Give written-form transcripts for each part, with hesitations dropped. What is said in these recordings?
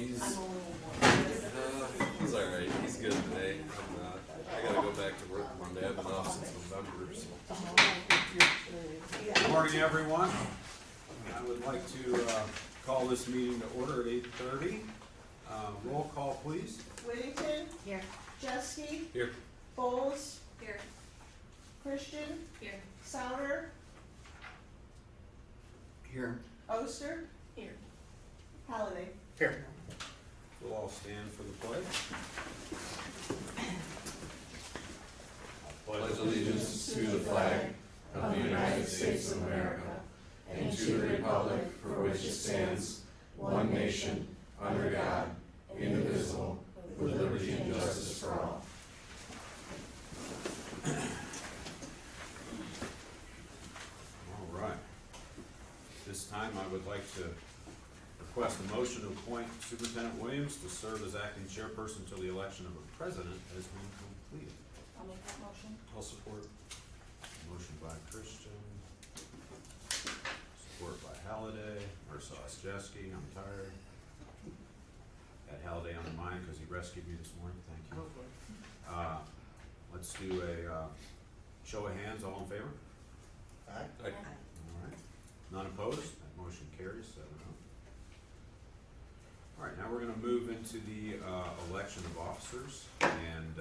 he's I'm only one. he's all right. He's good today. I'm not. I gotta go back to work Monday. I've been off since November. So. Good morning, everyone. I would like to call this meeting to order at 8:30. Roll call, please. Whittington, Here. Jeske, Here. Bowles, Here. Christian, Here. Souter, Here. Oster, Here. Halliday. Here. We'll all stand for the pledge. Pledge allegiance to the flag of the United States of America and to the republic for which it stands, one nation, under God, indivisible, with liberty and justice for all. All right. This time I would like to request a motion to appoint Superintendent Williams to serve as acting chairperson until the election of a president has been completed. I'll make that motion. I'll support. Motion by Christian, support by Halliday, or Jeske, I'm tired. Had Halliday on the mind because he rescued me this morning, thank you. Let's do a show of hands, all in favor? Aye. All right, none opposed, that motion carries 7-0. All right, now we're gonna move into the election of officers, and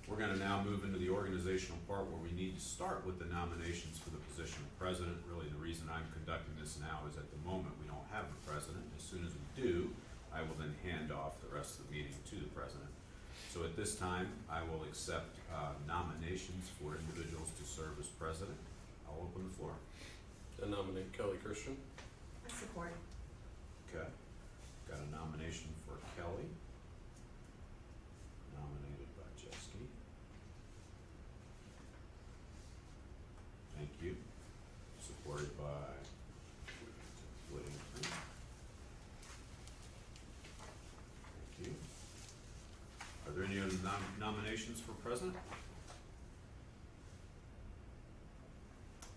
we're gonna now move into the organizational part where we need to start with the nominations for the position of president. Really, the reason I'm conducting this now is at the moment we don't have a president. As soon as we do, I will then hand off the rest of the meeting to the president. So at this time, I will accept nominations for individuals to serve as president. I'll open the floor. I nominate Kelly Christian. I support. Okay, got a nomination for Kelly. Nominated by Jeske. Thank you. Supported by Whittington. Thank you. Are there any other nominations for president?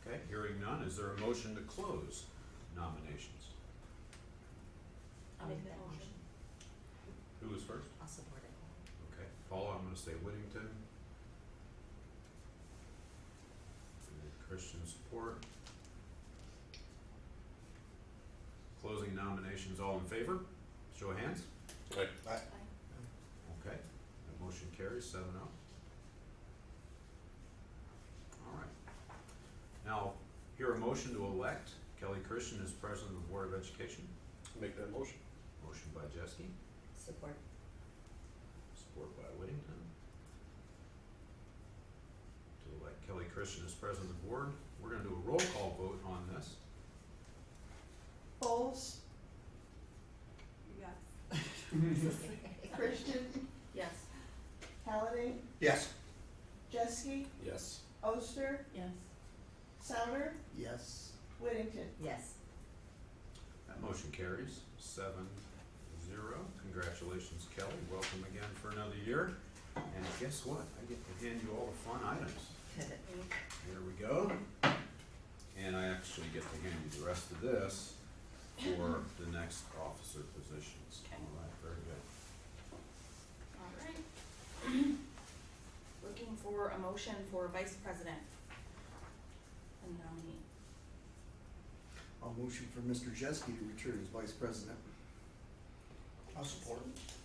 Okay, hearing none, is there a motion to close nominations? I'll make that motion. Who was first? I'll support it. Okay, Paula, I'm gonna say Whittington. And Christian support. Closing nominations, all in favor? Show of hands. Aye. Aye. Okay, that motion carries 7-0. All right. Now, hear a motion to elect Kelly Christian as president of the Board of Education. Make that motion. Motion by Jeske, Support. support by Whittington. To elect Kelly Christian as president of the board, we're gonna do a roll call vote on this. Bowles, Yes. Christian, Yes. Halliday, Yes. Jeske, Yes. Oster, Yes. Souter, Yes. Whittington. Yes. That motion carries 7-0. Congratulations, Kelly. Welcome again for another year. And guess what? I get to hand you all the fun items. Here we go. And I actually get to hand you the rest of this for the next officer positions. Okay. All right, very good. Alright. Looking for a motion for vice president. And nominee. I'll motion for Mr. Jeske to return as vice president. I'll support.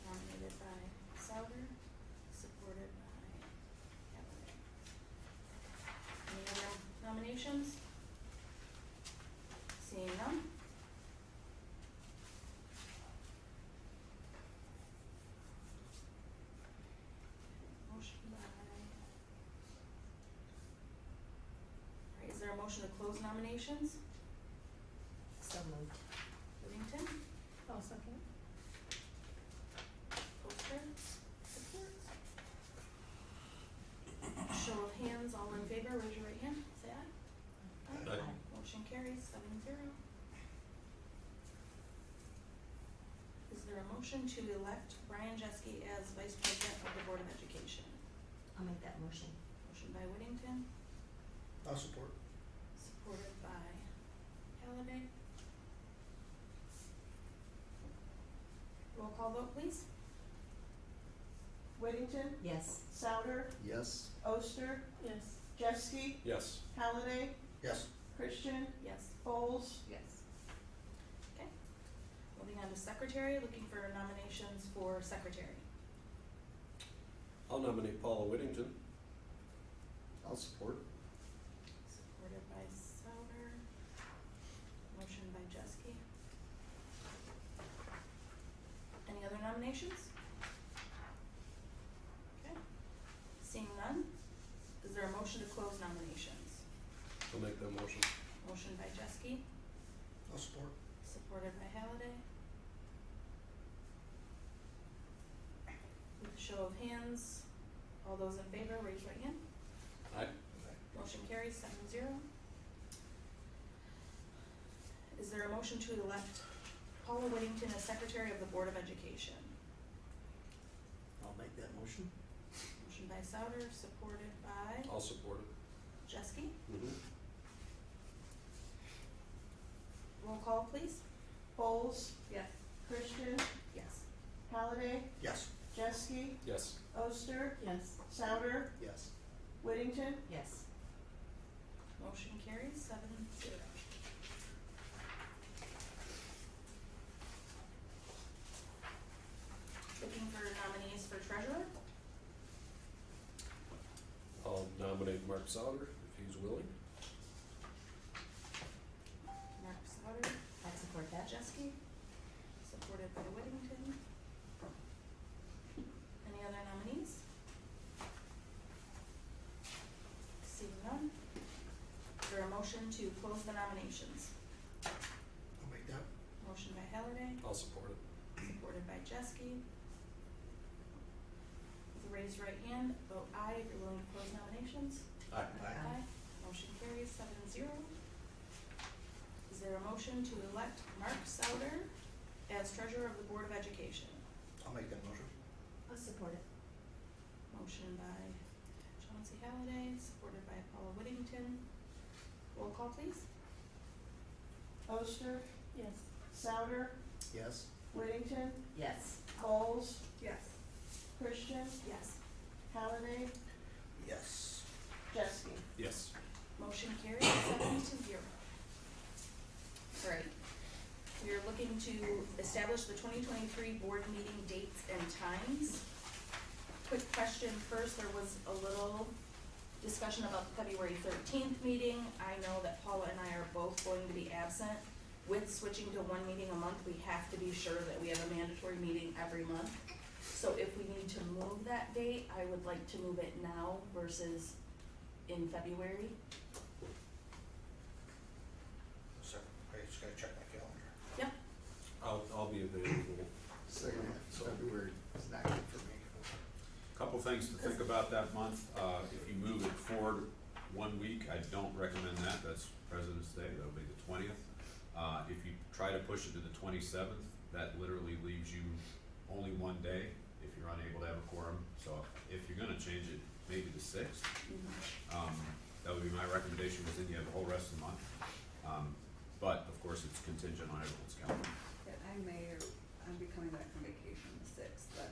Nominated by Souter, supported by Halliday. Any other nominations? Seeing none? Motion by. Alright, is there a motion to close nominations? So moved. Whittington? I'll second. Oster? Support. Show of hands, all in favor, raise your right hand, say aye. Aye. Motion carries 7-0. Is there a motion to elect Brian Jeske as vice president of the Board of Education? I'll make that motion. Motion by Whittington, I'll support. supported by Halliday. call vote, please. Whittington, Yes. Souter, Yes. Oster, Yes. Jeske, Yes. Halliday, Yes. Christian, Yes. Folds, Yes. Okay. Moving on to secretary, looking for nominations for secretary. I'll nominate Paula Whittington. I'll support. Supported by Souter. Motion by Jeske. Any other nominations? Okay. Seeing none, is there a motion to close nominations? I'll make that motion. Motion by Jeske, I'll support. supported by Halliday. With a show of hands, all those in favor, raise right hand. Aye. Motion carries 7-0. Is there a motion to elect Paula Whittington as Secretary of the Board of Education? I'll make that motion. Motion by Souter, supported by I'll support it. Jeske. Mm-hmm. Roll call, please. Folds, Yes. Christian, Yes. Halliday, Yes. Jeske, Yes. Oster, Yes. Souter, Yes. Whittington, Yes. Motion carries 7-0. Looking for nominees for treasurer? I'll nominate Mark Souter if he's willing. Mark Souter, I support that. Jeske, supported by Whittington. Any other nominees? Seeing none, is there a motion to close the nominations? I'll make that. Motion by Halliday, I'll support it. supported by Jeske. With a raised right hand, vote aye if you're willing to close nominations. Aye. Aye. Motion carries 7-0. Is there a motion to elect Mark Souter as treasurer of the Board of Education? I'll make that motion. I'll support it. Motion by Chauncey Halliday, supported by Paula Whittington. Roll call, please. Oster, Yes. Souter, Yes. Whittington, Yes. Folds, Yes. Christian, Yes. Halliday, Yes. Jeske. Yes. Motion carries 7-0. Alright. We are looking to establish the 2023 board meeting dates and times. Quick question first, there was a little discussion about the February 13th meeting. I know that Paula and I are both going to be absent. With switching to one meeting a month, we have to be sure that we have a mandatory meeting every month. So if we need to move that date, I would like to move it now versus in February. So, I just gotta check my calendar. Yep. I'll be available. Second half of February is not good for me. Couple things to think about that month. If you move it forward 1 week, I don't recommend that. That's President's Day, that'll be the 20th. If you try to push it to the 27th, that literally leaves you only 1 day if you're unable to have a quorum. So if you're gonna change it, maybe the 6th. That would be my recommendation, because then you have the whole rest of the month. But of course, it's contingent on everyone's calendar. Yeah, I'll be coming back from vacation the 6th, but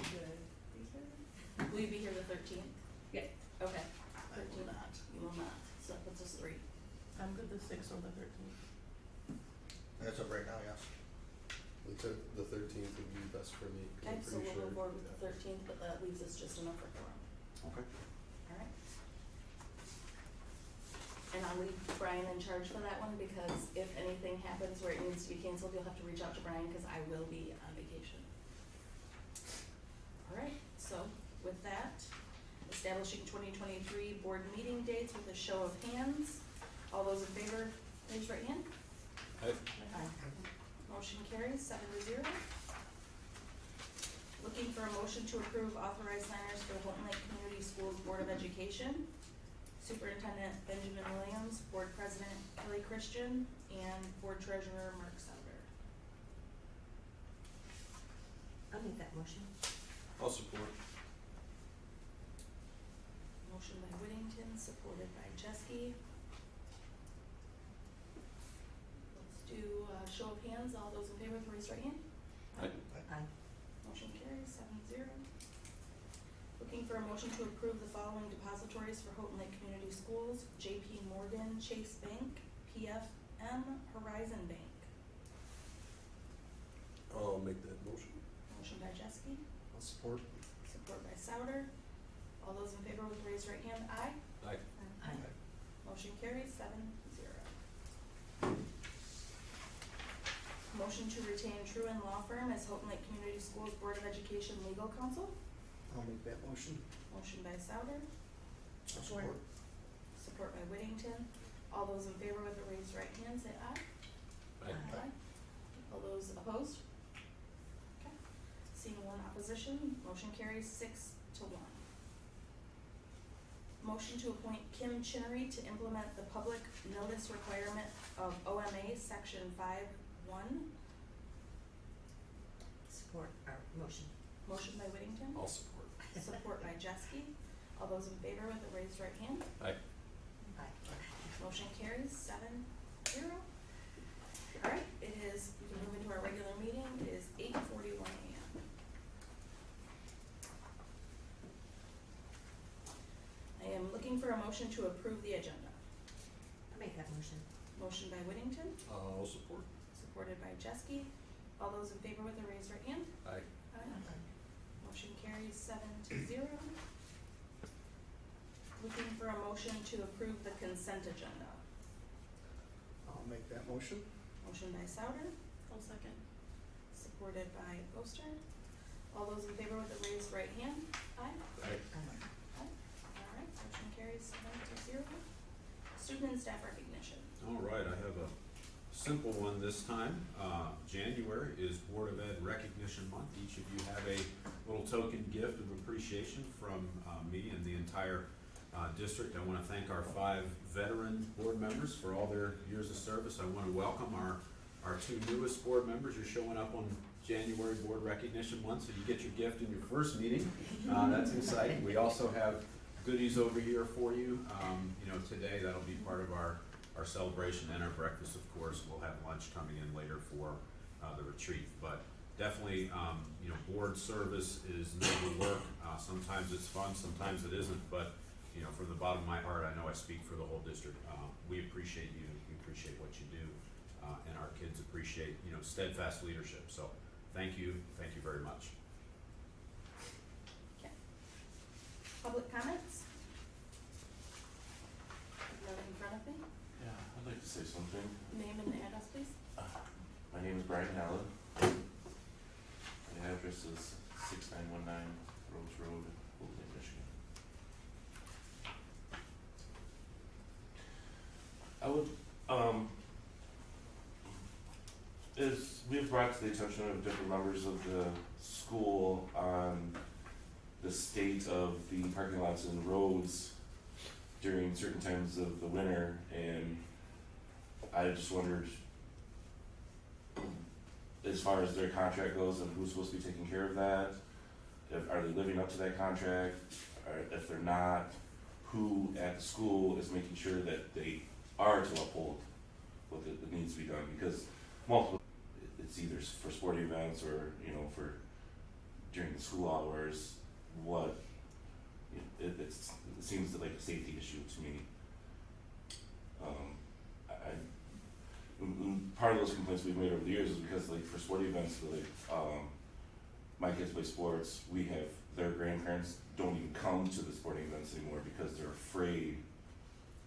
should I be here? Will you be here the 13th? Yeah. Okay. I will 13th. not. You will not, so that puts us 3. I'm good the 6th or the 13th. As of right now, yes. The 13th would be best for me. Okay, so we'll move forward with the 13th, but that leaves us just enough for quorum. Okay. Alright. And I'll leave Brian in charge for that one, because if anything happens where it needs to be canceled, you'll have to reach out to Brian, cause I will be on vacation. Alright, so with that, establishing 2023 board meeting dates with a show of hands. All those in favor, raise your right hand. Aye. Motion carries 7-0. Looking for a motion to approve authorized signers for the Holton Lake Community Schools Board of Education. Superintendent Benjamin Williams, Board President Kelly Christian, and Board Treasurer Mark Souter. I'll make that motion. I'll support. Motion by Whittington, supported by Jeske. Let's do a show of hands. All those in favor, raise your right hand. Aye. Motion carries 7-0. Looking for a motion to approve the following depositories for Houghton Lake Community Schools: JP Morgan Chase Bank, PFM Horizon Bank. I'll make that motion. Motion by Jeske, I'll support. support by Souter. All those in favor with raised right hand, aye. Aye. Aye. Motion carries 7-0. Motion to retain Truan Law Firm as Houghton Lake Community Schools Board of Education legal counsel. I'll make that motion. Motion by Souter, I'll support. support by Whittington. All those in favor with a raised right hand, say aye. Aye. All those opposed? Okay. Seeing one opposition, motion carries 6-1. Motion to appoint Kim Chinnery to implement the public notice requirement of OMA Section 5-1. Support our motion. Motion by Whittington, I'll support. support by Jeske. All those in favor with a raised right hand? Aye. Aye. Motion carries 7-0. All right, it is, we can move into our regular meeting. It is 8:41 a.m. I am looking for a motion to approve the agenda. I'll make that motion. Motion by Whittington, I'll support. supported by Jeske. All those in favor with a raised right hand? Aye. Motion carries 7-0. Looking for a motion to approve the consent agenda. I'll make that motion. Motion by Souter, I'll second. supported by Oster. All those in favor with a raised right hand? Aye. Aye. Aye. All right, motion carries 7-0. Student and staff recognition. All right, I have a simple one this time. January is Board of Ed Recognition Month. Each of you have a little token gift of appreciation from me and the entire district. I want to thank our 5 veteran board members for all their years of service. I want to welcome our 2 newest board members. You're showing up on January Board Recognition Month, so you get your gift in your first meeting. That's exciting. We also have goodies over here for you. Today that'll be part of our celebration and our breakfast, of course. We'll have lunch coming in later for the retreat. But definitely, board service is noble work. Sometimes it's fun, sometimes it isn't. But, from the bottom of my heart, I know I speak for the whole district. We appreciate you. We appreciate what you do. And our kids appreciate, steadfast leadership. So thank you. Thank you very much. Okay. Public comments? None in front of me. Yeah, I'd like to say something. Name and address, please. My name is Brian Allen. The address is 6919 Rose Road, Holt Lake, Michigan. I would, we've brought to the attention of different members of the school on the state of the parking lots and roads during certain times of the winter, and I just wondered, as far as their contract goes and who's supposed to be taking care of that, are they living up to that contract, or if they're not, who at the school is making sure that they are to uphold what that needs to be done, because it's either for sporting events or, for during the school hours, it seems like a safety issue to me. Part of those complaints we've made over the years is because, like, for sporting events, my kids play sports, their grandparents don't even come to the sporting events anymore because they're afraid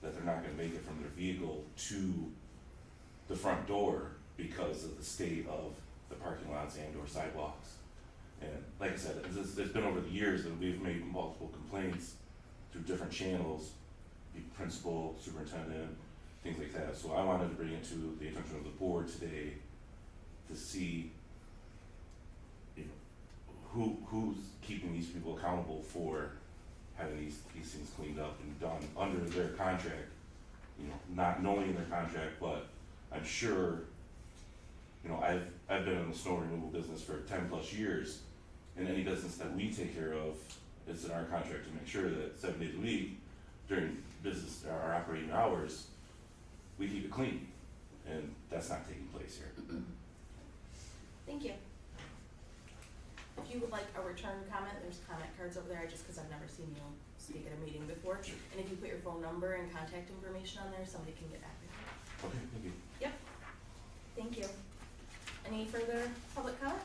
that they're not gonna make it from their vehicle to the front door because of the state of the parking lots and or sidewalks. And like I said, it's been over the years that we've made multiple complaints through different channels, the principal, superintendent, things like that. So I wanted to bring it to the attention of the board today to see, who's keeping these people accountable for having these things cleaned up and done under their contract, not knowing their contract, but I'm sure, I've been in the snow removal business for 10+ years, and any business that we take care of, it's in our contract to make sure that 7 days a week during business, our operating hours, we keep it clean, and that's not taking place here. Thank you. if you would like a return comment, there's comment cards over there, just cause I've never seen you speak at a meeting before. And if you put your phone number and contact information on there, somebody can get back with you. Okay, thank you. Yep, thank you. Any further public comment?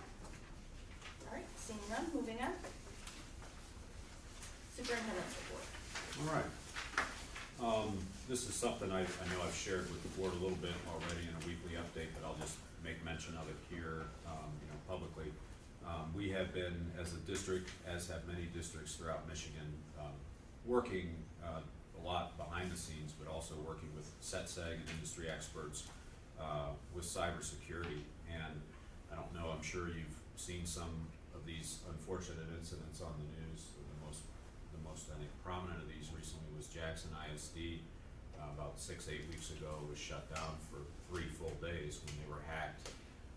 Alright, seeing none, moving on. Superintendent's report. All right. This is something I know I've shared with the board a little bit already in a weekly update, but I'll just make mention of it here, publicly. We have been, as a district, as have many districts throughout Michigan, working, a lot behind the scenes, but also working with SETSEG and industry experts, with cybersecurity. And I don't know, I'm sure you've seen some of these unfortunate incidents on the news. The most, I think, prominent of these recently was Jackson ISD, about 6-8 weeks ago, was shut down for 3 full days when they were hacked.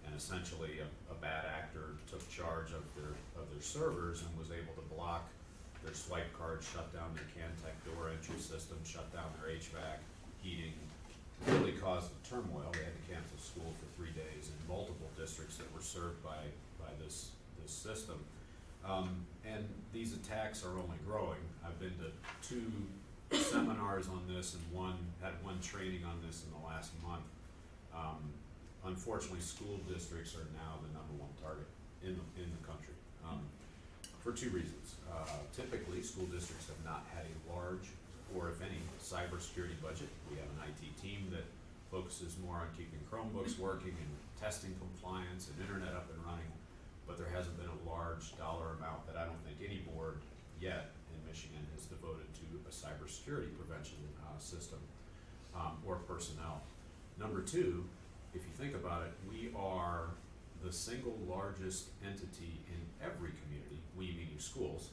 And essentially a bad actor took charge of their servers and was able to block their swipe cards, shut down their Cantech door entry system, shut down their HVAC, heating, really caused the turmoil. They had to cancel school for 3 days in multiple districts that were served by this system. And these attacks are only growing. I've been to 2 seminars on this and had one training on this in the last month. Unfortunately, school districts are now the #1 target in the country, for 2 reasons. Typically, school districts have not had a large, or if any, cybersecurity budget. We have an IT team that focuses more on keeping Chromebooks working and testing compliance and internet up and running, but there hasn't been a large dollar amount that I don't think any board yet in Michigan has devoted to a cybersecurity prevention system, or personnel. Number 2, if you think about it, we are the single largest entity in every community, we meaning schools,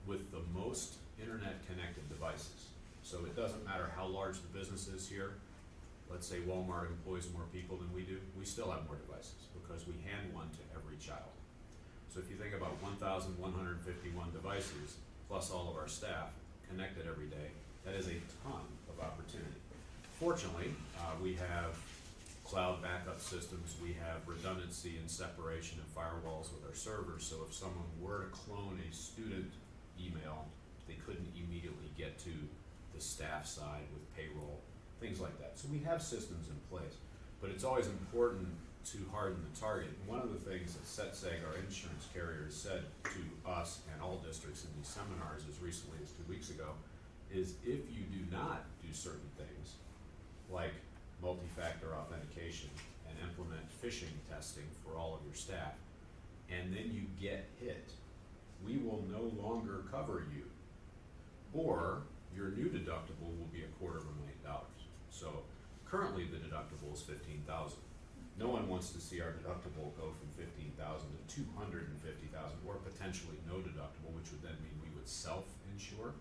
with the most internet connected devices. So it doesn't matter how large the business is here. Let's say Walmart employs more people than we do, we still have more devices because we hand one to every child. So if you think about 1,151 devices, plus all of our staff connected every day, that is a ton of opportunity. Fortunately, we have cloud backup systems, we have redundancy and separation and firewalls with our servers, so if someone were to clone a student email, they couldn't immediately get to the staff side with payroll, things like that. So we have systems in place, but it's always important to harden the target. And one of the things that SETSEG, our insurance carriers, said to us and all districts in these seminars as recently as 2 weeks ago is if you do not do certain things, like multi-factor authentication and implement phishing testing for all of your staff, and then you get hit, we will no longer cover you, or your new deductible will be $250,000. So currently the deductible is $15,000. No one wants to see our deductible go from $15,000 to $250,000, or potentially no deductible, which would then mean we would self-insure,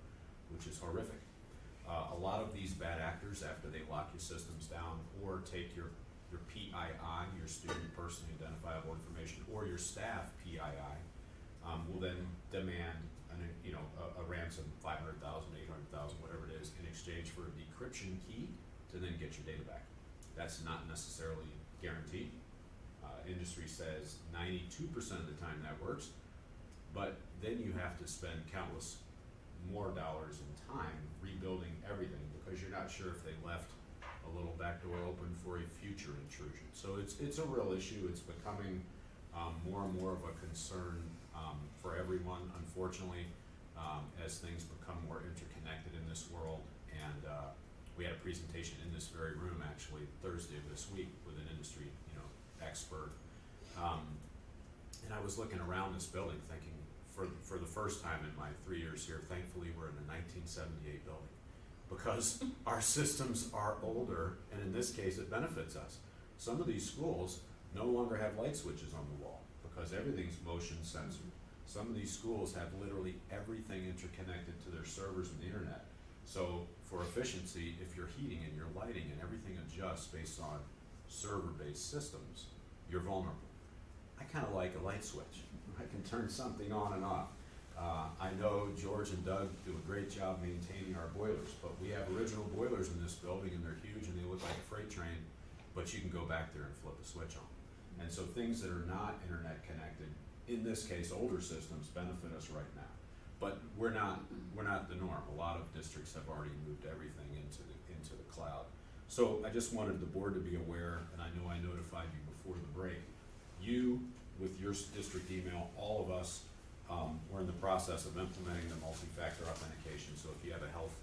which is horrific. A lot of these bad actors, after they lock your systems down or take your PII, your student personally identifiable information, or your staff PII, will then demand a ransom, $500,000, $800,000, whatever it is, in exchange for a decryption key to then get your data back. That's not necessarily guaranteed. Industry says 92% of the time that works, but then you have to spend countless more dollars and time rebuilding everything because you're not sure if they left a little back door open for a future intrusion. So it's a real issue. It's becoming more and more of a concern for everyone, unfortunately, as things become more interconnected in this world. And we had a presentation in this very room actually Thursday of this week with an industry expert. And I was looking around this building thinking, for the first time in my 3 years here, thankfully we're in a 1978 building because our systems are older, and in this case it benefits us. Some of these schools no longer have light switches on the wall because everything's motion censored. Some of these schools have literally everything interconnected to their servers and the internet. So for efficiency, if your heating and your lighting and everything adjusts based on server-based systems, you're vulnerable. I kind of like a light switch. I can turn something on and off. I know George and Doug do a great job maintaining our boilers, but we have original boilers in this building and they're huge and they look like a freight train, but you can go back there and flip a switch on. And so things that are not internet connected in this case, older systems benefit us right now. But we're not the norm. A lot of districts have already moved everything into the cloud. So I just wanted the board to be aware, and I know I notified you before the break. You, with your district email, all of us, we're in the process of implementing the multi-factor authentication. So if you have a health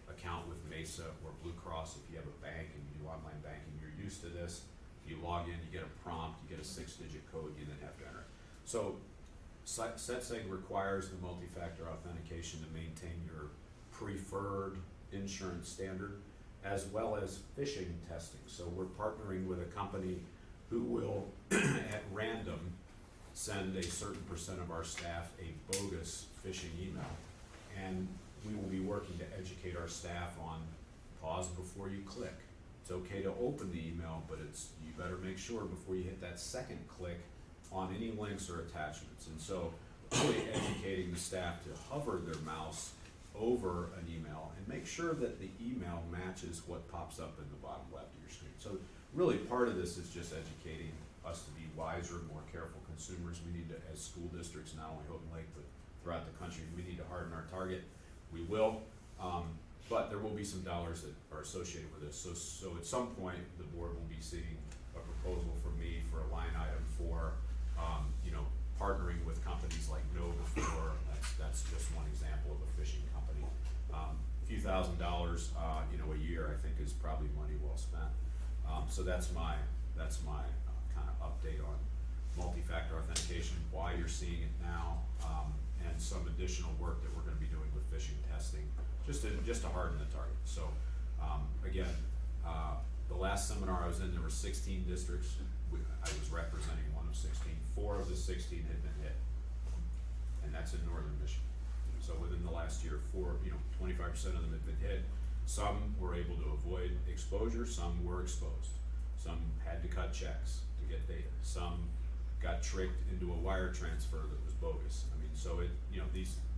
account with Mesa or Blue Cross, if you have a bank and you do online banking, you're used to this. You log in, you get a prompt, you get a 6-digit code, you then have to enter it. So SetSeg requires the multi-factor authentication to maintain your preferred insurance standard, as well as phishing testing. So we're partnering with a company who will, at random, send a certain percent of our staff a bogus phishing email. And we will be working to educate our staff on pause before you click. It's okay to open the email, but you better make sure before you hit that second click on any links or attachments. And so really educating the staff to hover their mouse over an email and make sure that the email matches what pops up in the bottom left of your screen. So really part of this is just educating us to be wiser, more careful consumers. We need to, as school districts, not only Houghton Lake, but throughout the country, we need to harden our target. We will, but there will be some dollars that are associated with this. So at some point, the board will be seeing a proposal from me for a line item for, partnering with companies like Know4. That's just one example of a phishing company. A few $1,000s, a year, I think is probably money well spent. So that's my kind of update on multi-factor authentication, why you're seeing it now, and some additional work that we're going to be doing with phishing testing, just to harden the target. So again, the last seminar I was in, there were 16 districts. I was representing one of 16. 4 of the 16 had been hit, and that's in northern Michigan. So within the last year, 25% of them had been hit. Some were able to avoid exposure, some were exposed. Some had to cut checks to get data. Some got tricked into a wire transfer that was bogus. I mean, so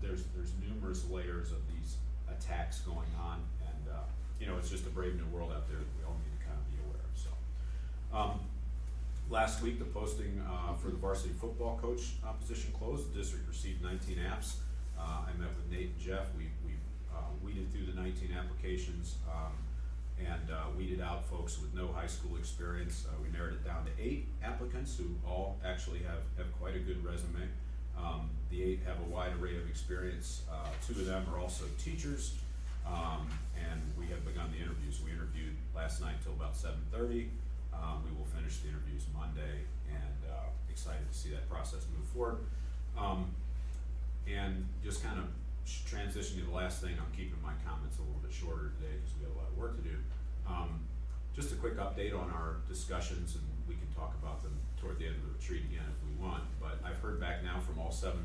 there's numerous layers of these attacks going on, and it's just a brave new world out there that we all need to kind of be aware of. So, last week the posting for the varsity football coach position closed. The district received 19 apps. I met with Nate and Jeff. We weeded through the 19 applications and weeded out folks with no high school experience. We narrowed it down to 8 applicants who all actually have quite a good resume. The 8 have a wide array of experience. 2 of them are also teachers, and we have begun the interviews. We interviewed last night till about 7:30. We will finish the interviews Monday, and excited to see that process move forward. And just kind of transitioning to the last thing, I'm keeping my comments a little bit shorter today because we have a lot of work to do. Just a quick update on our discussions, and we can talk about them toward the end of the retreat again if we want. But I've heard back now from all 7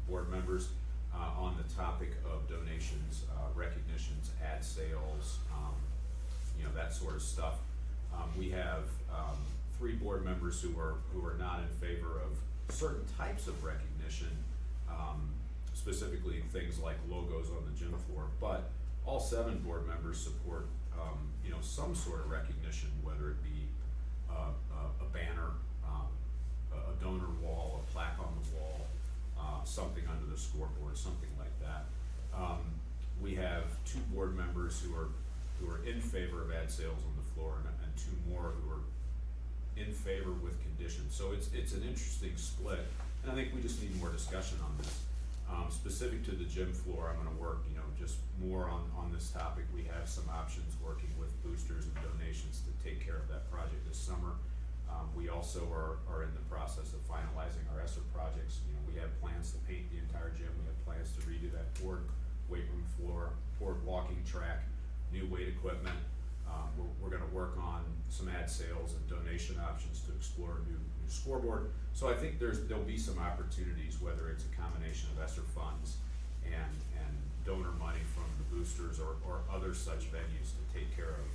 board members on the topic of donations, recognitions, ad sales, that sort of stuff. We have 3 board members who are not in favor of certain types of recognition, specifically things like logos on the gym floor. But all 7 board members support some sort of recognition, whether it be a banner, a donor wall, a plaque on the wall, something under the scoreboard, something like that. We have 2 board members who are in favor of ad sales on the floor, and 2 more who are in favor with conditions. So it's an interesting split, and I think we just need more discussion on this. Specific to the gym floor, I'm going to work just more on this topic. We have some options working with boosters and donations to take care of that project this summer. We also are in the process of finalizing our ESSER projects. We have plans to paint the entire gym. We have plans to redo that poured weight room floor, poured walking track, new weight equipment. We're going to work on some ad sales and donation options to explore a new scoreboard. So I think there'll be some opportunities, whether it's a combination of ESSER funds and donor money from the boosters or other such venues to take care of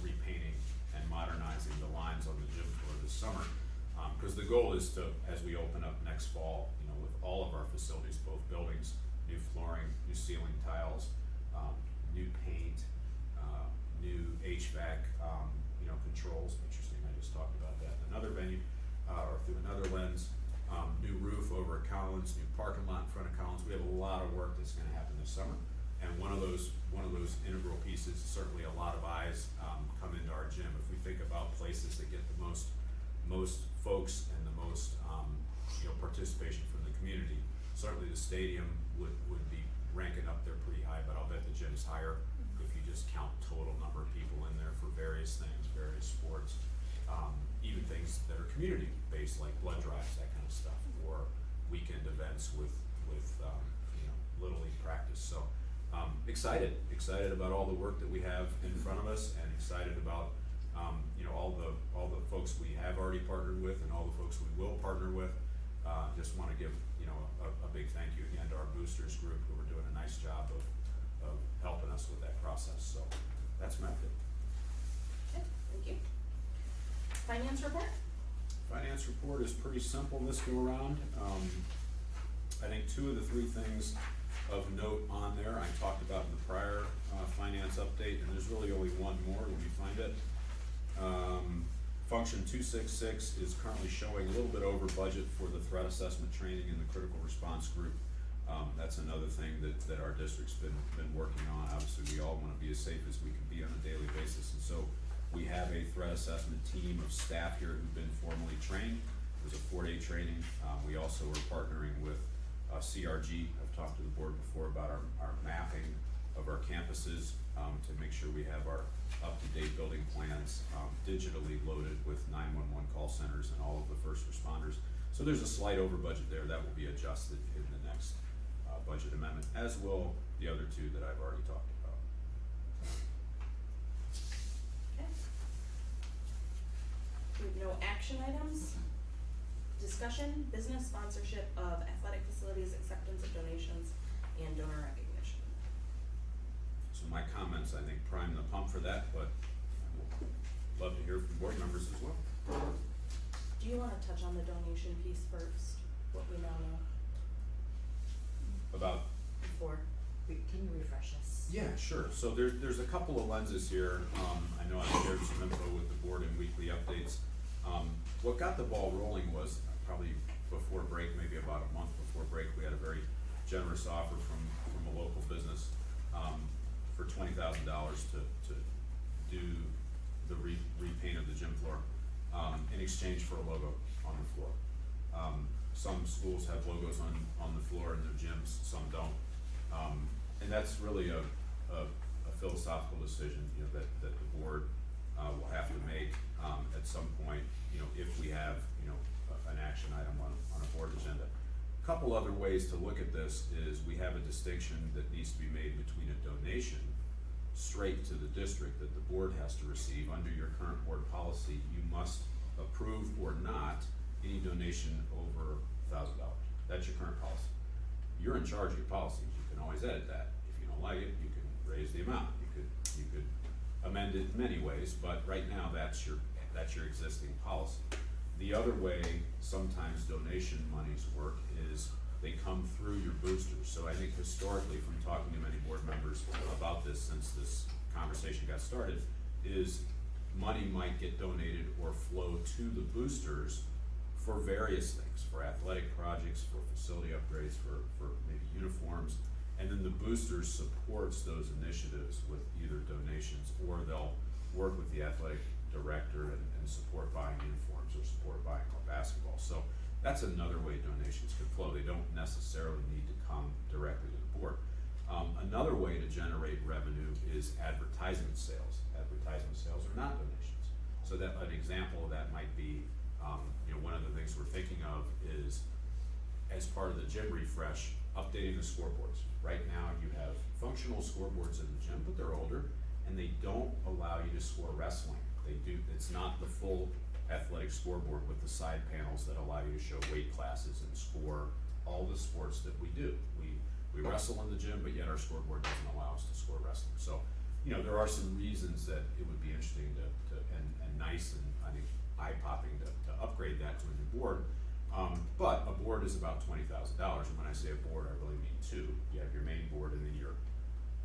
repainting and modernizing the lines on the gym floor this summer. Because the goal is to, as we open up next fall, with all of our facilities, both buildings, new flooring, new ceiling tiles, new paint, new HVAC, controls. Interesting, I just talked about that in another venue, or through another lens. new roof over at Collins, new parking lot in front of Collins. We have a lot of work that's gonna happen this summer. And one of those integral pieces, certainly a lot of eyes, come into our gym. If we think about places that get the most folks and the most, participation from the community, certainly the stadium would be ranking up there pretty high, but I'll bet the gym's higher if you just count total number of people in there for various things, various sports, even things that are community-based, like blood drives, that kind of stuff, or weekend events with Little League practice. So, excited about all the work that we have in front of us, and excited about, all the folks we have already partnered with and all the folks we will partner with. Just wanna give, a big thank you again to our boosters group, who are doing a nice job of helping us with that process. So, that's my update. Okay, thank you. Finance report? Finance report is pretty simple this go around. I think two of the three things of note on there I talked about in the prior finance update, and there's really only one more when we find it. Function 266 is currently showing a little bit over budget for the threat assessment training in the critical response group. That's another thing that our district's been working on. Obviously, we all wanna be as safe as we can be on a daily basis, and so we have a threat assessment team of staff here who've been formally trained. It was a 4-day training. We also are partnering with CRG. I've talked to the board before about our mapping of our campuses, to make sure we have our up-to-date building plans, digitally loaded with 911 call centers and all of the first responders. So there's a slight over budget there that will be adjusted in the next budget amendment, as will the other two that I've already talked about. Okay. We have no action items. Discussion, business sponsorship of athletic facilities, acceptance of donations, and donor recognition. So my comments, I think, prime the pump for that, but I would love to hear from board members as well. Do you wanna touch on the donation piece first, what we now know About before? Can you refresh us? Yeah, sure. So there's a couple of lenses here. I know I shared some info with the board in weekly updates. What got the ball rolling was probably before break, maybe about a month before break, we had a very generous offer from a local business, for $20,000 to do the repaint of the gym floor, in exchange for a logo on the floor. Some schools have logos on the floor in their gyms, some don't. And that's really a philosophical decision, that the board will have to make at some point, if we have, an action item on a board agenda. A couple other ways to look at this is we have a distinction that needs to be made between a donation straight to the district that the board has to receive. Under your current board policy, you must approve or not any donation over $1,000. That's your current policy. You're in charge of your policies. You can always edit that. If you don't like it, you can raise the amount. You could amend it in many ways, but right now that's your existing policy. The other way sometimes donation monies work is they come through your boosters. So I think historically, from talking to many board members about this since this conversation got started, is money might get donated or flow to the boosters for various things, for athletic projects, for facility upgrades, for maybe uniforms, and then the boosters supports those initiatives with either donations, or they'll work with the athletic director and support buying uniforms or support buying more basketball. So that's another way donations can flow. They don't necessarily need to come directly to the board. Another way to generate revenue is advertisement sales. Advertisement sales are not donations. So that an example of that might be, one of the things we're thinking of is, as part of the gym refresh, updating the scoreboards. Right now, you have functional scoreboards in the gym, but they're older, and they don't allow you to score wrestling. It's not the full athletic scoreboard with the side panels that allow you to show weight classes and score all the sports that we do. We wrestle in the gym, but yet our scoreboard doesn't allow us to score wrestling. So, there are some reasons that it would be interesting and nice, and I think eye-popping to upgrade that to a new board. But a board is about $20,000, and when I say a board, I really mean two. You have your main board and then your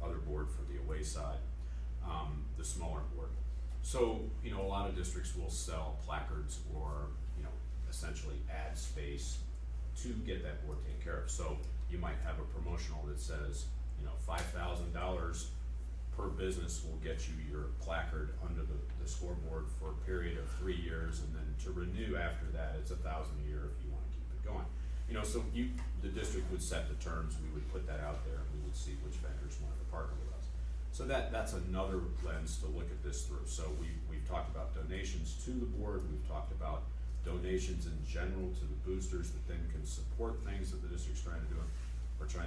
other board for the away side, the smaller board. So, a lot of districts will sell placards or, essentially ad space to get that board taken care of. So you might have a promotional that says, you know, $5,000 per business will get you your placard under the scoreboard for a period of 3 years, and then to renew after that, it's $1,000 a year if you wanna keep it going. You know, so the district would set the terms, we would put that out there, and we would see which vendors wanted to partner with us. So that's another lens to look at this through. So we've talked about donations to the board, we've talked about donations in general to the boosters that then can support things that the district's trying to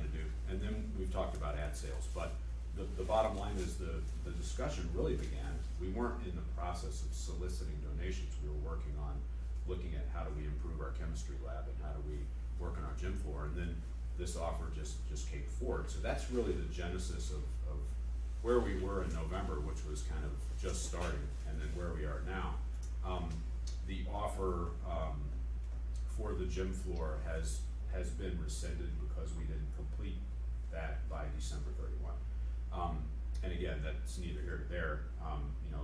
do, and then we've talked about ad sales. But the bottom line is the discussion really began, we weren't in the process of soliciting donations, we were working on looking at how do we improve our chemistry lab and how do we work on our gym floor, and then this offer just came forward. So that's really the genesis of where we were in November, which was kind of just starting, and then where we are now. The offer for the gym floor has been rescinded because we didn't complete that by December 31. And again, that's neither here nor there. You know,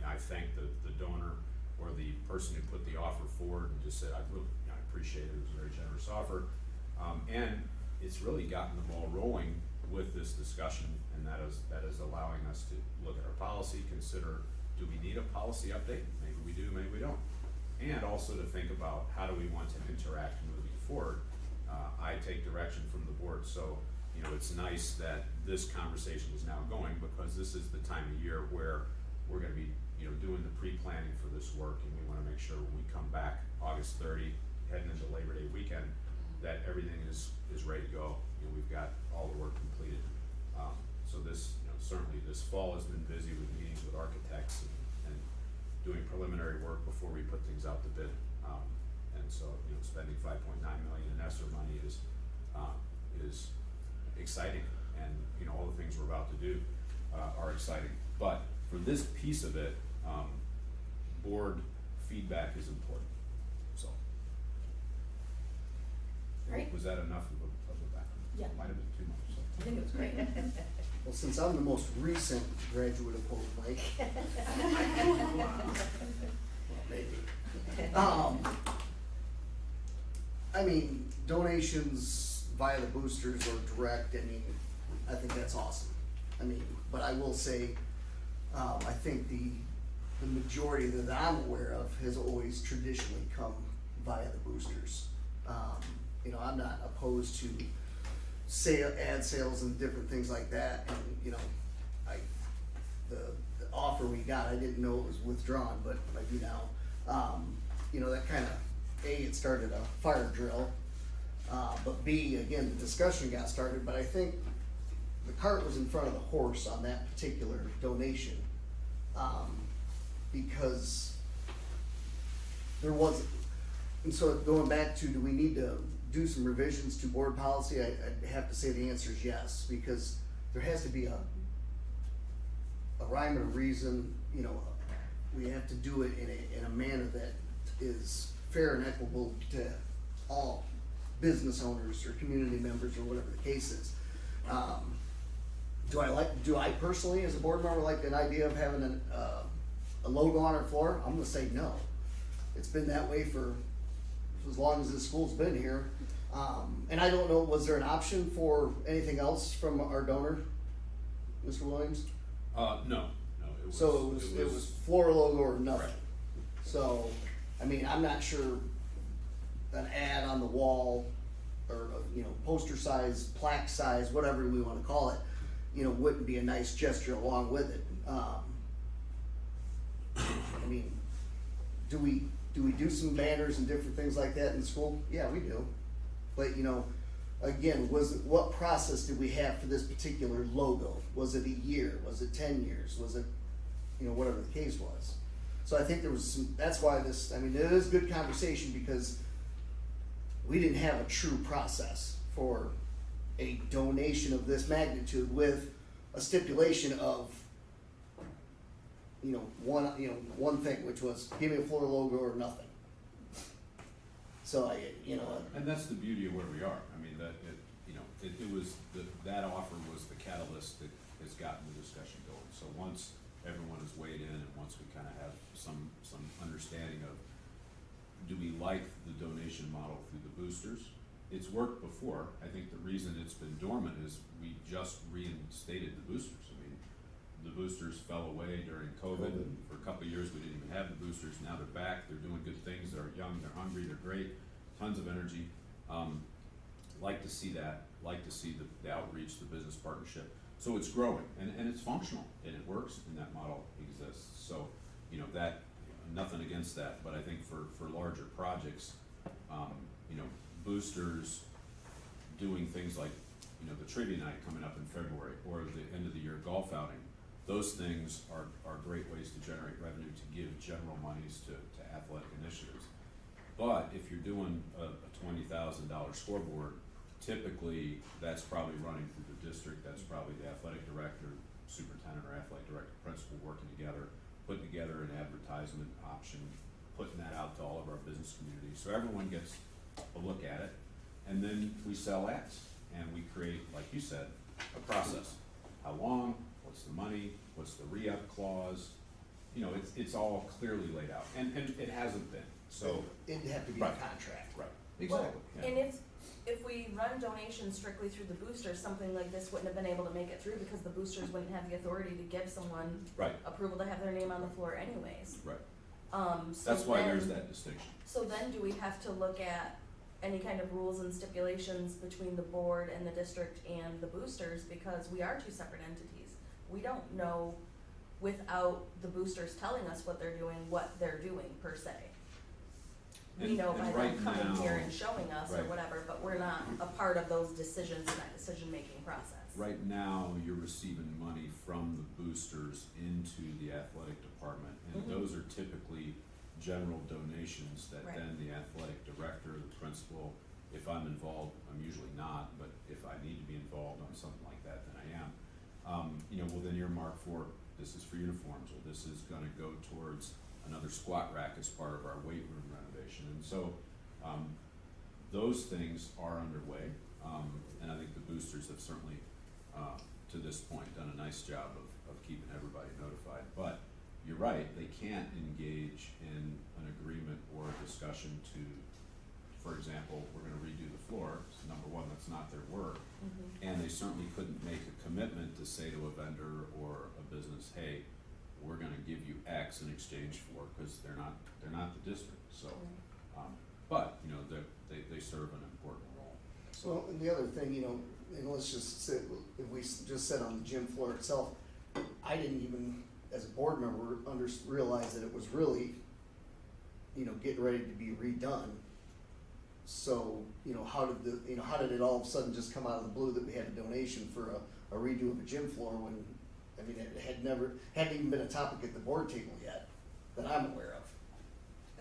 I thank the donor or the person who put the offer forward and just said, I appreciate it, it was a very generous offer. And it's really gotten the ball rolling with this discussion, and that is allowing us to look at our policy, consider, do we need a policy update? Maybe we do, maybe we don't. And also to think about how do we want to interact moving forward. I take direction from the board, so you know, it's nice that this conversation is now going, because this is the time of year where we're gonna be, you know, doing the pre-planning for this work, and we wanna make sure when we come back August 30, heading into Labor Day weekend, that everything is ready to go. You know, we've got all the work completed. So this, you know, certainly this fall has been busy with meetings with architects and doing preliminary work before we put things out to bid. And so, you know, spending $5.9 million in ESSER money is exciting, and you know, all the things we're about to do are exciting. But for this piece of it, board feedback is important. So, Great. was that enough of a background? Yeah. Might have been too much. So. I think it was great. Well, since I'm the most recent graduate of Hope Mike. Well, maybe. I mean, donations via the boosters or direct, I mean, I think that's awesome. I mean, but I will say, I think the majority that I'm aware of has always traditionally come via the boosters. You know, I'm not opposed to ad sales and different things like that, and you know, the offer we got, I didn't know it was withdrawn, but I do now. You know, that kind of, it started a fire drill, but B, again, the discussion got started, but I think the cart was in front of the horse on that particular donation, because there wasn't, and so going back to, do we need to do some revisions to board policy? I'd have to say the answer is yes, because there has to be a rhyme and a reason. You know, we have to do it in a manner that is fair and equitable to all business owners or community members or whatever the case is. Do I personally, as a board member, like an idea of having a logo on our floor? I'm gonna say no. It's been that way for as long as this school's been here. And I don't know, was there an option for anything else from our donor, Mr. Williams? No, it was. So it was floor logo or nothing. Right. So, I mean, I'm not sure an ad on the wall or, you know, poster size, plaque size, whatever we wanna call it, you know, wouldn't be a nice gesture along with it. I mean, do we do some banners and different things like that in school? Yeah, we do. But, you know, again, what process did we have for this particular logo? Was it a year? Was it 10 years? Was it, you know, whatever the case was? So I think there was some, that's why this, I mean, it is good conversation, because we didn't have a true process for a donation of this magnitude with a stipulation of, one thing, which was give me a floor logo or nothing. So And that's the beauty of where we are. I mean, that it was that offer was the catalyst that has gotten the discussion going. So once everyone has weighed in, and once we kind of have some understanding of do we like the donation model through the boosters? It's worked before. I think the reason it's been dormant is we just reinstated the boosters. I mean, the boosters fell away during COVID. For a couple of years, we didn't even have the boosters. Now they're back. They're doing good things. They're young. They're hungry. They're great. Tons of energy. Like to see that. Like to see the outreach, the business partnership. So it's growing and it's functional and it works and that model exists. So, you know, that, nothing against that, but I think for larger projects, you know, boosters doing things like, you know, the trivia night coming up in February or the end of the year golf outing, those things are great ways to generate revenue to give general monies to athletic initiatives. But if you're doing a $20,000 scoreboard, typically that's probably running through the district, that's probably the athletic director, superintendent or athletic director, principal working together, putting together an advertisement option, putting that out to all of our business community, so everyone gets a look at it. And then we sell ads and we create, like you said, a process. How long, what's the money, what's the re-up clause, you know, it's all clearly laid out, and it hasn't been, so. It'd have to be a Right. contract. Right, exactly, yeah. And if we run donations strictly through the boosters, something like this wouldn't have been able to make it through because the boosters wouldn't have the authority to give someone Right, approval to have their name on the floor anyways. right, So that's why there's then- that distinction. So then do we have to look at any kind of rules and stipulations between the board and the district and the boosters, because we are two separate entities? We don't know without the boosters telling us what they're doing per se. We And- know and by them right coming now- here and showing us or Right. whatever, but we're not a part of those decisions in that decision-making process. Right now, you're receiving money from the boosters into the athletic department, and Mhm. those are typically general donations that Right. then the athletic director, the principal, if I'm involved, I'm usually not, but if I need to be involved on something like that, then I am. You know, will then earmark for, this is for uniforms, or this is gonna go towards another squat rack as part of our weight room renovation, and so, those things are underway, and I think the boosters have certainly, to this point, done a nice job of keeping everybody notified, but you're right, they can't engage in an agreement or a discussion to, for example, we're gonna redo the floor, so number one, that's not their work, and they certainly couldn't make a commitment to say to a vendor or a business, hey, we're gonna give you X in exchange for, cause they're not the district, so, but, you know, they serve an important role. So, and the other thing, you know, and let's just say, if we just said on the gym floor itself, I didn't even, as a board member, realize that it was really, you know, getting ready to be redone. So, you know, how did it all of a sudden just come out of the blue that we had a donation for a redo of a gym floor when, I mean, it hadn't even been a topic at the board table yet, that I'm aware of.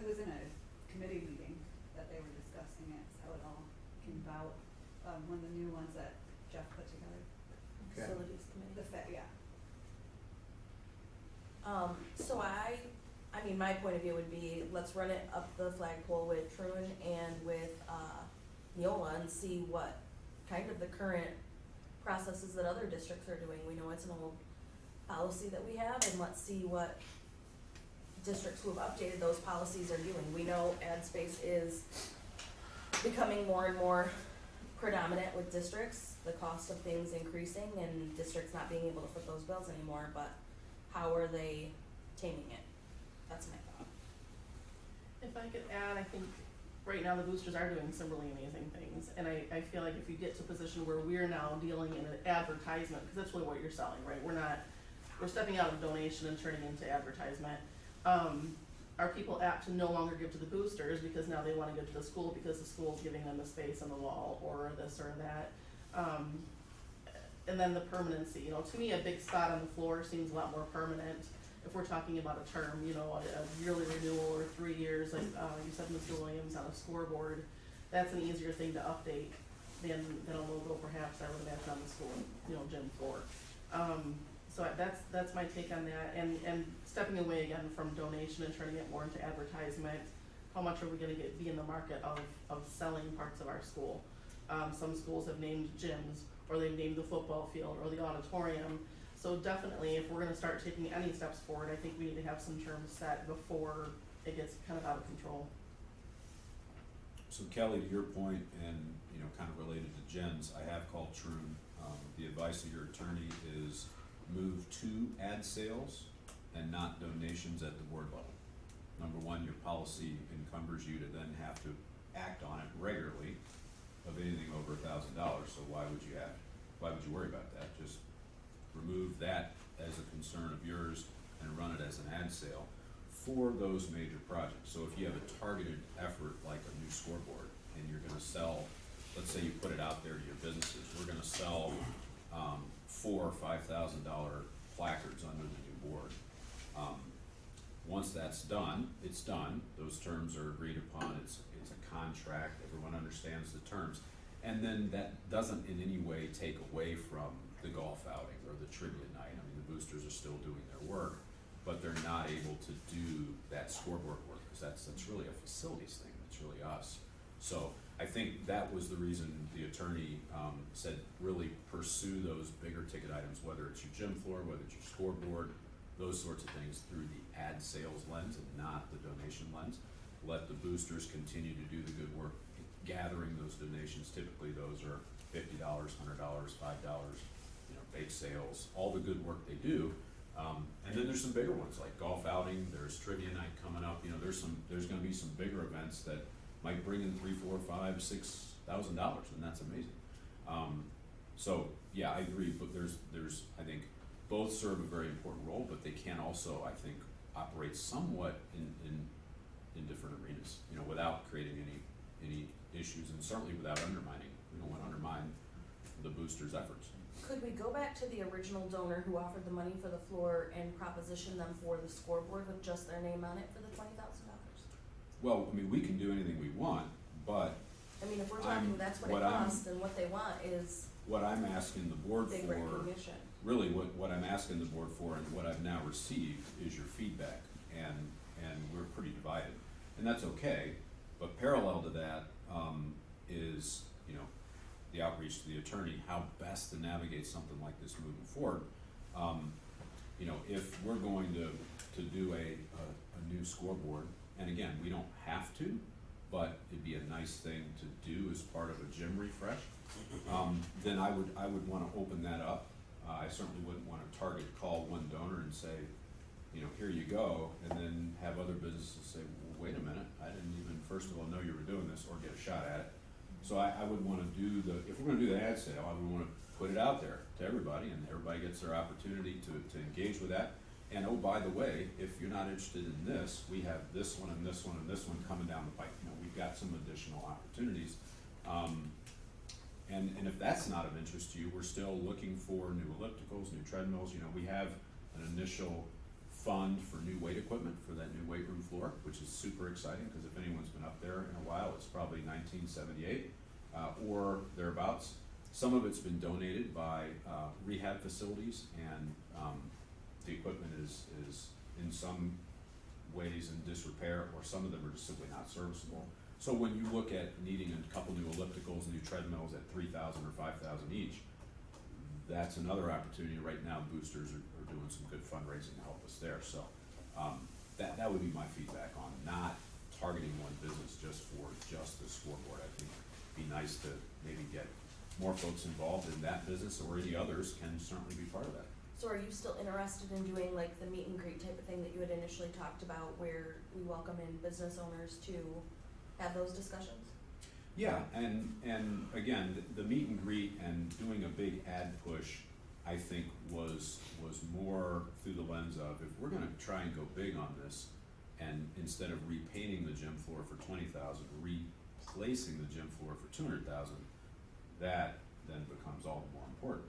It was in a committee meeting that they were discussing it, so it all came about, one of the new ones that Jeff put together, Okay. Facilities committee. yeah. So I mean, my point of view would be, let's run it up the flagpole with Truman and with, Neola and see what kind of the current processes that other districts are doing. We know it's an old policy that we have, and let's see what districts who have updated those policies are doing. We know ad space is becoming more and more predominant with districts, the cost of things increasing and districts not being able to foot those bills anymore, but how are they taming it? That's my thought. If I could add, I think right now the boosters are doing some really amazing things, and I feel like if you get to a position where we're now dealing in an advertisement, because that's really what you're selling, right? We're stepping out of donation and turning into advertisement. Are people apt to no longer give to the boosters because now they wanna give to the school because the school's giving them the space on the wall or this or that? And then the permanency, you know, to me, a big spot on the floor seems a lot more permanent. If we're talking about a term, you know, a yearly renewal or 3 years, like, you said, Mr. Williams, on a scoreboard, that's an easier thing to update than a logo perhaps, I would imagine, on the school, you know, gym floor. So that's my take on that, and stepping away again from donation and turning it more into advertisement. How much are we gonna be in the market of selling parts of our school? Some schools have named gyms, or they've named the football field, or the auditorium. So definitely, if we're gonna start taking any steps forward, I think we need to have some terms set before it gets kind of out of control. So Kelly, to your point, and, you know, kind of related to Jen's, I have called Troon. The advice of your attorney is move to ad sales and not donations at the board level. Number one, your policy encumbers you to then have to act on it regularly of anything over $1,000, so why would you worry about that? Just remove that as a concern of yours and run it as an ad sale for those major projects. So if you have a targeted effort like a new scoreboard and you're gonna sell, let's say you put it out there to your businesses, we're gonna sell $4,000 or $5,000 placards under the new board. Once that's done, it's done, those terms are agreed upon, it's a contract, everyone understands the terms. And then that doesn't in any way take away from the golf outing or the trivia night. I mean, the boosters are still doing their work, but they're not able to do that scoreboard work, because that's really a facilities thing, that's really us. So I think that was the reason the attorney said really pursue those bigger ticket items, whether it's your gym floor, whether it's your scoreboard, those sorts of things through the ad sales lens and not the donation lens. Let the boosters continue to do the good work, gathering those donations. Typically those are $50, $100, $5, you know, bake sales, all the good work they do. And then there's some bigger ones like golf outing, there's trivia night coming up, you know, there's gonna be some bigger events that might bring in $3,000, $4,000, $5,000, $6,000, and that's amazing. So yeah, I agree, but there's I think both serve a very important role, but they can also, I think, operate somewhat in different arenas, you know, without creating any issues, and certainly without undermining. We don't want to undermine the boosters' efforts. Could we go back to the original donor who offered the money for the floor and proposition them for the scoreboard with just their name on it for the $20,000? Well, I mean, we can do anything we want, but I mean, if we're talking, that's what it costs, then what they want is what I'm asking the board big for, recognition. really what I'm asking the board for and what I've now received is your feedback, and we're pretty divided. And that's okay, but parallel to that, is, you know, the outreach to the attorney, how best to navigate something like this moving forward. You know, if we're going to do a new scoreboard, and again, we don't have to, but it'd be a nice thing to do as part of a gym refresh, then I would wanna open that up. I certainly wouldn't wanna call one donor and say, you know, here you go, and then have other businesses say, well, wait a minute, I didn't even, first of all, know you were doing this, or get a shot at it. So I would wanna if we're gonna do the ad sale, I would wanna put it out there to everybody, and everybody gets their opportunity to engage with that. And oh, by the way, if you're not interested in this, we have this one and this one and this one coming down the pipe. You know, we've got some additional opportunities. And if that's not of interest to you, we're still looking for new ellipticals, new treadmills. You know, we have an initial fund for new weight equipment for that new weight room floor, which is super exciting, because if anyone's been up there in a while, it's probably 1978 or thereabouts. Some of it's been donated by rehab facilities, and the equipment is in some ways in disrepair, or some of them are just simply not serviceable. So when you look at needing a couple new ellipticals, new treadmills at $3,000 or $5,000 each, that's another opportunity. Right now, boosters are doing some good fundraising to help us there. So that would be my feedback on not targeting one business just for just the scoreboard. I think it'd be nice to maybe get more folks involved in that business, or any others can certainly be part of that. So are you still interested in doing like the meet and greet type of thing that you had initially talked about, where we welcome in business owners to have those discussions? Yeah, and again, the meet and greet and doing a big ad push, I think was more through the lens of, if we're gonna try and go big on this, and instead of repainting the gym floor for $20,000, replacing the gym floor for $200,000, that then becomes all the more important.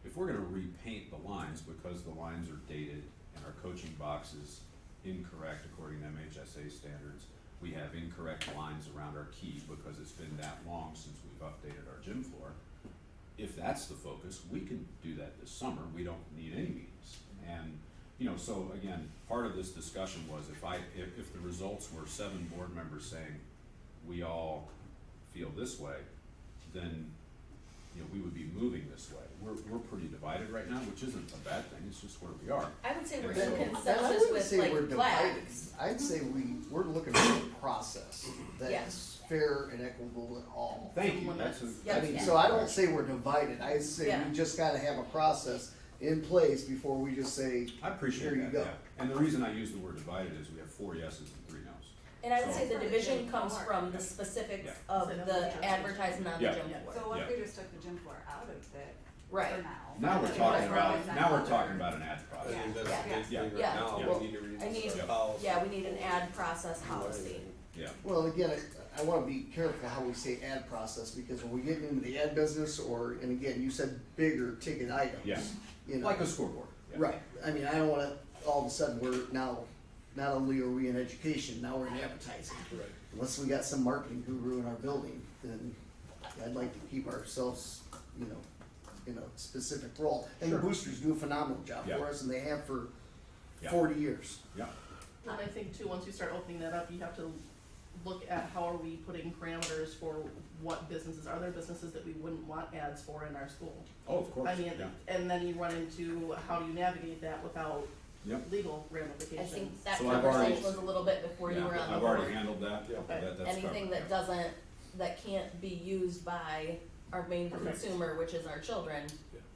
If we're gonna repaint the lines because the lines are dated and our coaching box is incorrect according to MHSA standards, we have incorrect lines around our key because it's been that long since we've updated our gym floor. If that's the focus, we can do that this summer. We don't need any meetings. And, you know, so again, part of this discussion was if the results were 7 board members saying we all feel this way, then, you know, we would be moving this way. we're pretty divided right now, which isn't a bad thing, it's just where we are. I would say we're And so- in And I consensus wouldn't with say we're like divided. flags. I'd say we're looking for a process Yeah. that's fair and equitable in all. Thank you, that's a. Yeah. I mean, so I don't say we're divided, I say Yeah. we just gotta have a process in place before we just say, I appreciate Here you that, go. yeah. And the reason I use the word divided is we have 4 yeses and 3 nos. And I would So- say the division comes from the specifics Yeah. of So the that's- advertisement on the Yeah. gym Yeah. floor. So what Yeah. if we just took the gym floor out of it Right. for now? Now we're And talking then about, we're now we're other- talking about an ad I process. think that's Yeah. the big thing right Yeah. now, Yeah. we need to read I need- the policy. Yeah, we need an ad process policy. Yeah, well, again, I wanna be careful how we say ad process, because when we get into the ad business, or, and again, you said bigger ticket items. Yeah. You know. like a scoreboard, yeah. Right, I mean, I don't wanna, all of a sudden, we're now, not only are we in education, now we're in advertising. Right. Unless we got some marketing guru in our building, then I'd like to keep ourselves, you know, in a specific role. And the Sure. boosters do a phenomenal job Yeah. for us, and they have for Yeah. 40 years. Yeah, And I think too, once you start opening that up, you have to look at how are we putting parameters for what businesses, are there businesses that we wouldn't want ads for in our school? oh, of course, I mean, yeah, and then you run into how do you navigate that without Yep. legal I ramifications? think that So I've already- conversation was a little bit before you yeah, were on the I've board. already handled that, yeah, Okay. that's covered, Anything that yeah. doesn't, that can't be used by our main Okay. consumer, which is our children,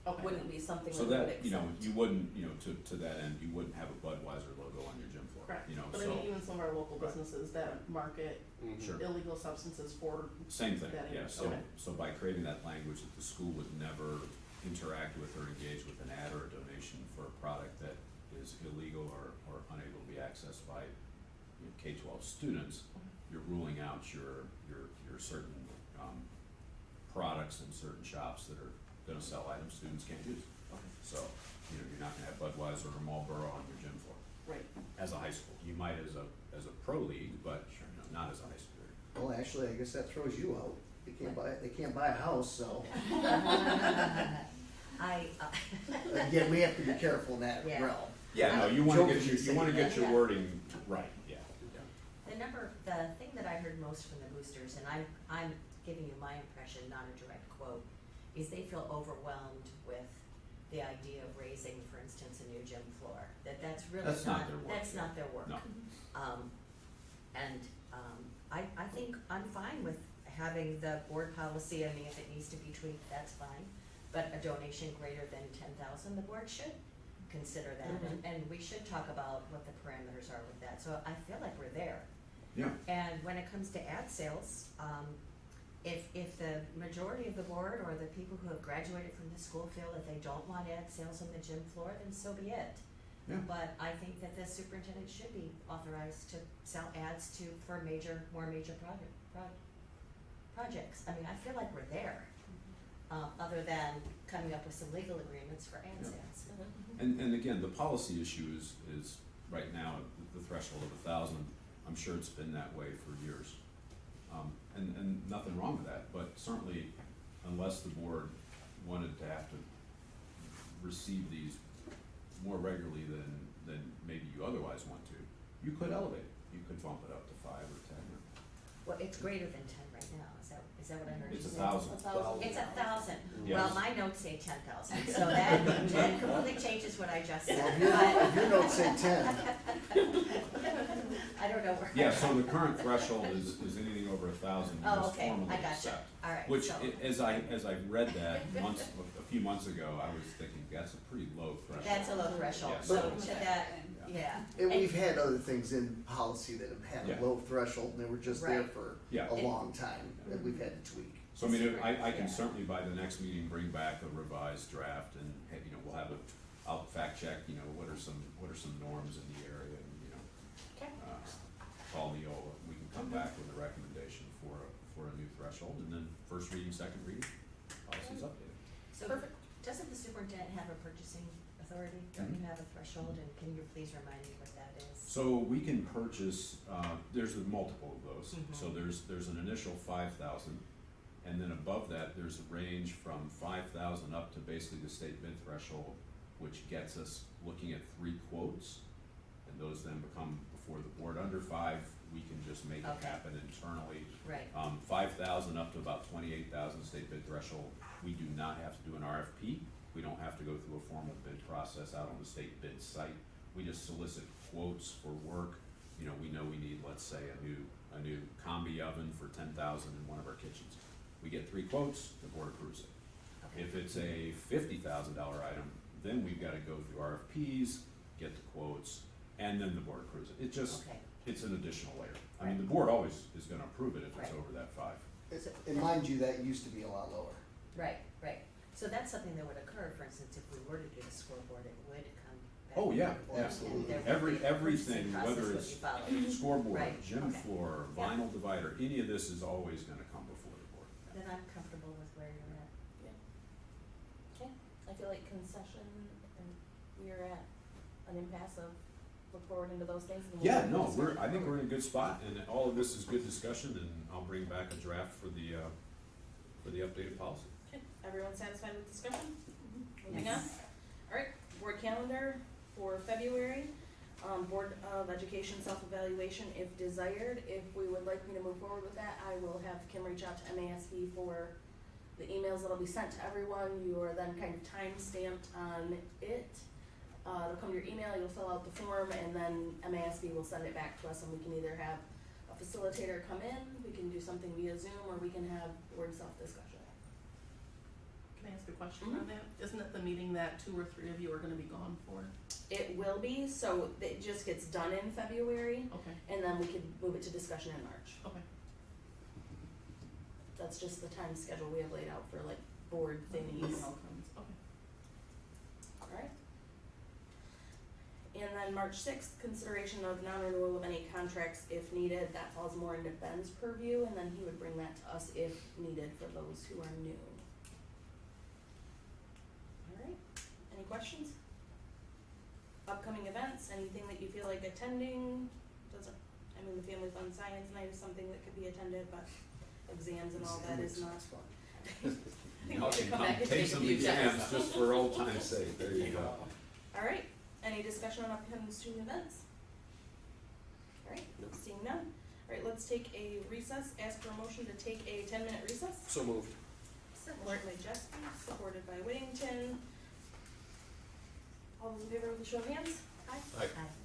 Okay. wouldn't be something So that we would that, accept. you know, you wouldn't, you know, to that end, you wouldn't have a Budweiser logo on your gym floor, Correct, you know, but I so, mean, even some of our local Right. businesses that market Mhm. sure. illegal substances for, Same thing, That yeah, is- so, okay. so by creating that language that the school would never interact with or engage with an ad or a donation for a product that is illegal or unable to be accessed by, you know, K-12 students, you're ruling out your certain, products and certain shops that are gonna sell items students can't use. So, you know, you're not gonna have Budweiser or Marlboro on your gym floor, right, as a high school, you might as a pro league, but, you know, not as a high school. Well, actually, I guess that throws you out. They can't buy a house, so, again, we have to be careful in that Yeah. realm. Yeah, no, you wanna get Joking your, to you wanna say get that. your Yeah. wording right, yeah. The thing that I heard most from the boosters, and I'm giving you my impression, not a direct quote, is they feel overwhelmed with the idea of raising, for instance, a new gym floor. That's really That's not not, their work, that's yeah. not their work. No. I think I'm fine with having the board policy, I mean, if it needs to be tweaked, that's fine. But a donation greater than 10,000, the board should consider that, and we should talk about what the parameters are with that, so I feel like we're there. Yeah, And when it comes to ad sales, if the majority of the board or the people who have graduated from the school feel that they don't want ad sales on the gym floor, then so be it. yeah. But I think that the superintendent should be authorized to sell ads for more major projects. I mean, I feel like we're there, other than coming up with some legal agreements for ad Yeah. sales. And again, the policy issue is right now, the threshold of 1,000, I'm sure it's been that way for years. And nothing wrong with that, but certainly unless the board wanted to have to receive these more regularly than maybe you otherwise want to, you could elevate it, you could bump it up to 5 or 10. Well, it's greater than 10 right now, is that what I heard you It's say? 1,000. It's 1,000. Yes. Well, my notes say 10,000, so that completely changes what I just Well, said. if your notes say 10, I don't know where. Yeah, so the current threshold is anything over 1,000 you Oh, must okay, formally I gotcha. accept. All right, Which, so- as I read that a few months ago, I was thinking, that's a pretty low threshold. That's a low threshold, Yeah, so so- to that, yeah. and we've had other things in policy that have had Yeah. a low threshold, and they were just there Right. for Yeah. a long time, that we've had to tweak. So I mean, I can Yeah. certainly by the next meeting bring back a revised draft and, you know, we'll have I'll fact check, you know, what are some norms in the area and, you know, Okay. call Neola, we can come back with a recommendation for a new threshold and then first reading, second reading, policy's updated. So Perfect. doesn't the superintendent have a purchasing authority? Don't you have a threshold, and can you please remind me what that is? So we can purchase, there's a multiple of those, Mhm. so there's an initial 5,000, and then above that, there's a range from 5,000 up to basically the state bid threshold, which gets us looking at 3 quotes, and those then become before the board. Under 5, we can just make it Okay. happen internally. Right, 5,000 up to about 28,000 state bid threshold, we do not have to do an RFP, we We don't have to go through a formal bid process out on the state bid site. We just solicit quotes for work. You know we need, let's say, a new combi oven for 10,000 in one of our kitchens. We get 3 quotes, the board approves it. Okay. If it's a $50,000 item, then we've gotta go through RFPs, get the quotes, and then the board approves it. It just, Okay. it's an additional layer. I mean, the board always is gonna approve it if it's Right. over that 5. And mind you, that used to be a lot lower. Right, right. So that's something that would occur, for instance, if we were to do the scoreboard, it would come back. Oh, yeah, to the board, and absolutely. there would be a purchasing Everything, process whether would it's be followed. scoreboard, Right, gym okay. floor, Yeah. vinyl divider, any of this is always gonna come before the board. Then I'm comfortable with where you're at. Okay, I feel like concession, and we are at an impasse of look forward into those things. And we'll Yeah, no, discuss I think forward. we're in a good spot, and all of this is good discussion, and I'll bring back a draft for the updated policy. Okay, everyone satisfied with discussion? Moving on? Yes. Alright, board calendar for February, Board of Education self-evaluation if desired. If we would like me to move forward with that, I will have Kim reach out to MASB for the emails that'll be sent to everyone. You are then kind of time-stamped on it. It'll come to your email, you'll fill out the form, and then MASB will send it back to us, and we can either have a facilitator come in, we can do something via Zoom, or we can have board self-discussion. Can I ask a question on that? Isn't it the meeting that 2 or 3 of you are gonna be gone for? It will be, so it just gets done in February, Okay, and then we could move it to discussion in March. okay. That's just the time schedule we have laid out for like board thingies. Outcomes, okay. Alright. And then March 6th, consideration of non-renewal of any contracts if needed. That falls more into Ben's purview, and then he would bring that to us if needed for those who are new. Alright, any questions? Upcoming events, anything that you feel like attending? The Family Fun Science Night is something that could be attended, but exams and all that is not. I think we should come back and Take take a some few exams tests. just for old time's sake, there you go. Alright, any discussion on upcoming student events? Alright, seeing none. Alright, let's take a recess, ask for a motion to take a 10-minute recess. So moved. Motion by Jessica, supported by Whittington. All those in favor with a show of hands? Aye. Aye. Aye.